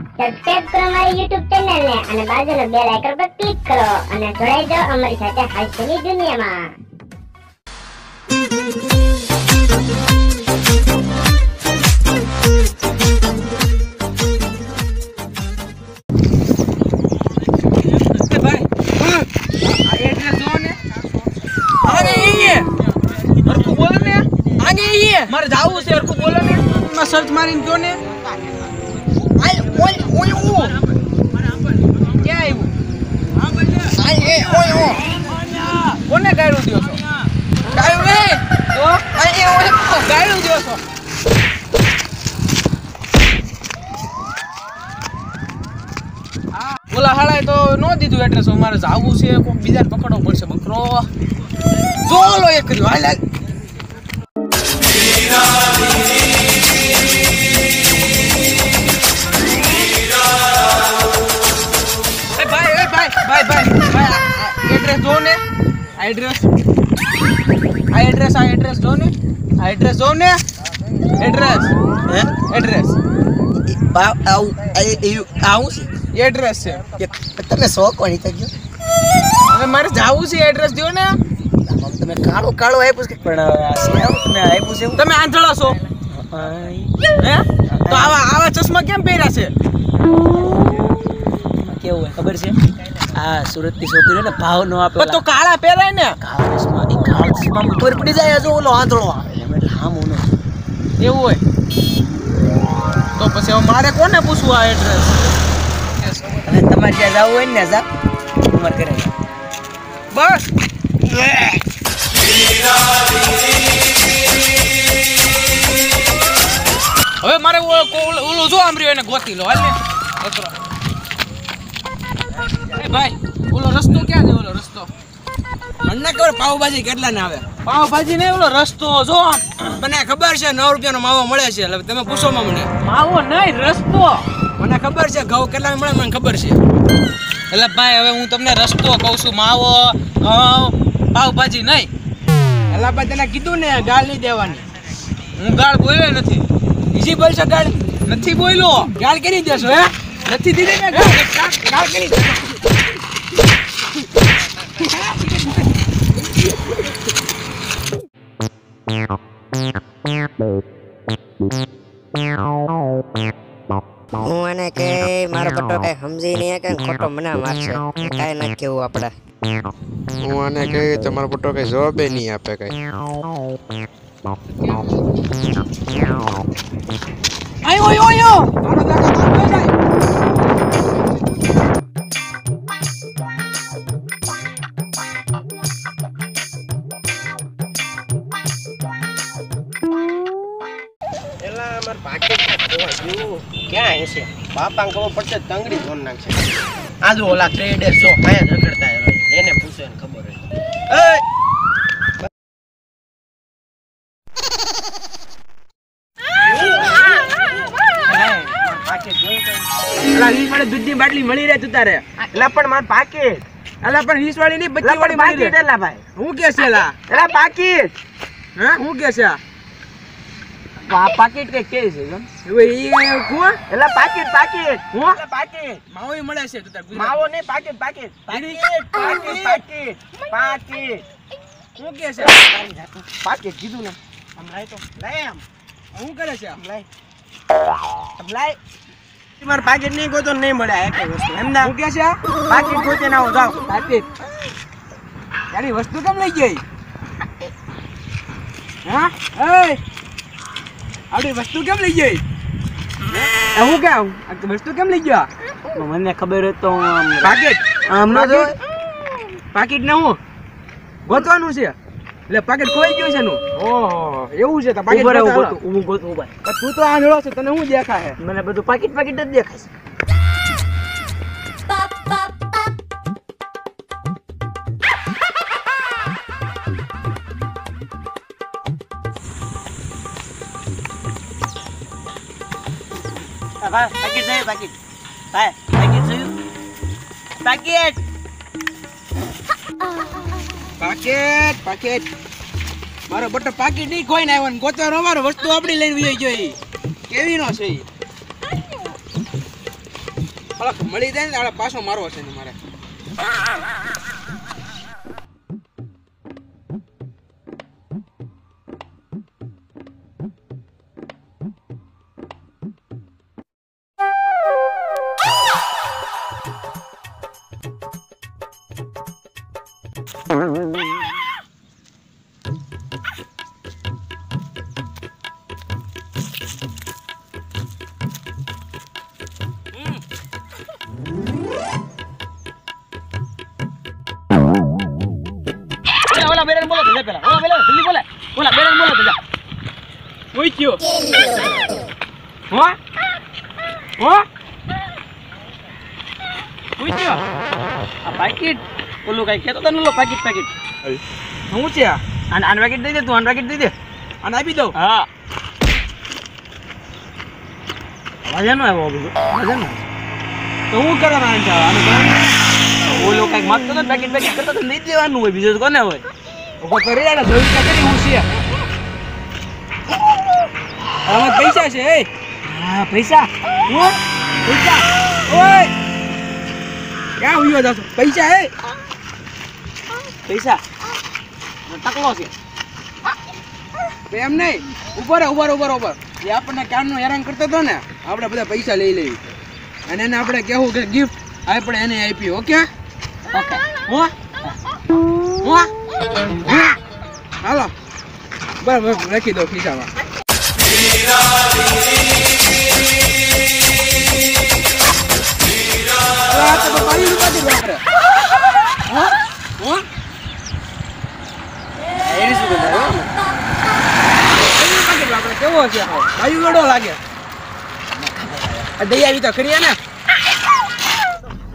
Subscribe કરો અમારી YouTube ચેનલને અને બાજુનો બેલ આઇકન પર ક્લિક કરો અને જોડાઈ જાઓ અમારી સાથે હાસ્યની દુનિયામાં. મારે જાવું છે હરકું બોલો ને માં સર્ચ મારીને કયો ને આય ઓય ઓય ઓ ક્યાં આવ્યું આય એ ઓય ઓ કોને ગાયરું દ્યો છો ગાયરું રે તો આય ઓય ગાયરું દ્યો છો બોલા હાળાએ તો નો દીધું એડ્રેસ મારે જાવું છે કોક બીજાને પકડવો પડશે બકરો જોલો એક કર્યો હાલ હાલ एड्रेस दो ने एड्रेस दो ने एड्रेस दो ने एड्रेस एड्रेस આવું ये एड्रेस છે તમે શોખ કોની થઈ ગયો હવે મારે જાવું છે એડ્રેસ દો ને તમે કાળો કાળો આપ્યું છે પણ તમે આપ્યું છે તમે આંધળા છો હે તો આવા ચશ્મા કેમ પહેર્યા છે કેવું હોય ખબર છે આ સુરતની છોકરીઓ ને ભાવ નો આપે તો કાળા પહેરાય ને કાળા ચશ્મા ઉપર પડી જાય જો ઓલો આંધળો આવે એટલે હામ ઓનો એવું હોય તો પછી હવે મારે કોને પૂછવું આ એડ્રેસ અને તમારે ત્યાં જવું હોય ને જા ઉમર કરે બસ હવે મારે ઓલો જો આમ રહ્યો એને ગોતી લો હાલ ને ભાઈ ઓલો રસ્તો ક્યાં છે ઓલો રસ્તો મને ખબર પાવભાજી કેટલા ને આવે પાવભાજી ને ઓલો રસ્તો જો મને ખબર છે 9 રૂપિયાનો માવો મળે છે એટલે તમે પૂછો માં મને માવો નહીં રસ્તો મને ખબર છે ઘઉં કેટલા મળે મને ખબર છે એટલે ભાઈ હવે હું તમને રસ્તો કહું છું માવો ઘઉં પાવભાજી નહીં એટલે ભાઈ તને કીધું ને ગાળ નહીં દેવાની હું ગાળ બોલ્યો નથી બીજી બોલશો ગાળ નથી બોલ્યો ગાળ કરી દેશો હે નથી દીધી ને ગાળ કરી દેશો હું એને કે મારો બટો કઈ સમજી નહીં કે ખોટો મને મારશે કાઈ ન કેવું આપણે હું આને કહે તમારો બટો કઈ જવાબ નહીં આપે કઈ આયો આયો આયો મારો દાદા મારતો જાય એલા માર પાકેટ ક્યાં હશે બાપા ને ખબર પડશે તંગડી જોન નાખશે આ જો ઓલા ટ્રેડર જો કયા ઝઘડતા હોય એને પૂછો એને ખબર હોય દૂધની બાટલી મળી રહે તું તારે એલા પણ માર પાકેટ અલા પણ 20 વાળી નહીં 25 વાળી મળી પાકેટ રહે એલા ભાઈ હું કે છે એલા એલા પાકેટ હે હું કે છે પાકેટ કે છે હવે ઈ કોણ એલા પાકેટ પાકેટ હું એલા પાકેટ માવો મળે છે તું તાર માવો ને પાકેટ પાકેટ પાકેટ પાકેટ પાકેટ પાકેટ હું કે છે પાકેટ કીધું ને આમ લાય તો લાય આમ હું કરે છે આમ લાય માર પાકેટ નહીં ગોતો નહીં મળે આ એક વસ્તુ એમ ના હું કે છે પાકેટ ગોતે ના આવો જાવ પાકેટ તારી વસ્તુ કેમ લઈ ગઈ હા એ આપણી વસ્તુ કેમ લઈ ગઈ હું કેમ આ વસ્તુ કેમ લઈ ગયા મને ખબર હોય તો પાકેટ હમણાં જો પાકેટ ને હું ગોતવાનું છે એટલે પાકેટ ખોઈ ગયું છે નું ઓહો એવું છે તો પાકેટ હું ગોતું ભાઈ તું તો આંધળો છે તને શું દેખાય મને બધું પાકીટ પાકીટ જ દેખાય ભાઈ પાકેટ જોઈએ પાકેટ ભાઈ પાકેટ જોયું પાકેટ પાકેટ પાકેટ મારો બટો પાકેટ નહીં કોઈ ના આવ્યો ગોતવાનો મારો વસ્તુ આપડી લઈને વહી ગઈ કેવી નો છે ઓલા મળી જાય ને આને પાછો મારવો છે ને મારે. ઓલા બેરન બોલો તો પેલા. ઓલા બેરન જલ્દી બોલે. ઓલા બેરન બોલો તો જા. ઓય કયો? હો? હો? ઓય કયો? આ પાકીટ ઓલું કઈ કેતો તને ઓલો પાકીટ હું છે આન પાકીટ દઈ દે તું. આન પાકીટ દઈ દે. આને આપી દઉં. હા. અવાજ નો આવ્યો બીજો. અવાજ નો. તો હું કરવાનું આને આને ઓલો કઈક માંગતો તો પેકેટ કરતો તો લઈ દેવાનું હોય બીજું કોને હોય. ઉભો કરી આને જોઈ કરી હું છે. આમાં પૈસા છે એ. હા પૈસા. હું પૈસા. ઓય ક્યાં ઉયો જાવ પૈસા એ. પૈસા ટકલો છે એમ નહીં. ઉપર એ આપણને ક્યારનો હેરાન કરતો હતો ને આપણે બધા પૈસા લઈ લેવી અને એને આપણે કહેવું કે ગિફ્ટ આપણે એને આપી. ઓકે ઓકે હો હો હાલો બરાબર રાખી દો ખિસ્સામાં. કેવો છે ભાઈ ગડો લાગે. દઈ આવી તો ખરી ને.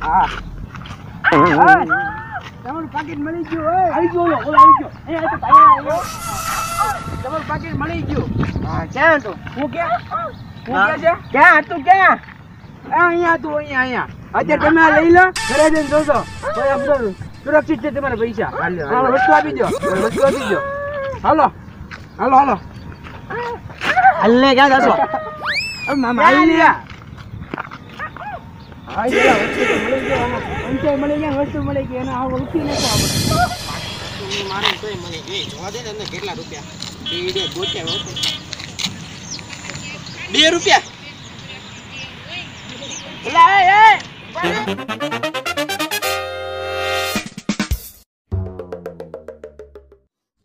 હા તમારું પાકીટ મળી ગયું. આવી ગયો ઓલો આવી ગયો. તમારું પાકીટ મળી ગયું. હા ક્યાં હતું? હું ક્યાં છે? ક્યાં હતું? ક્યાં? અહીંયા હતું. અહીંયા અત્યારે તમે આ લઈ લો. ઘરે જઈને જોજો સુરક્ષિત છે તમારા પૈસા. વસ્તુ આપી દો. હાલો હાલો હાલો હાલને ક્યાં જશો? મામા હાલ લે. વસ્તુ મળી ગઈ અને આ વસ્તુ મારે તોય મળી ગઈ. જોવા દે ને કેટલા રૂપિયા? 2 રૂપિયા.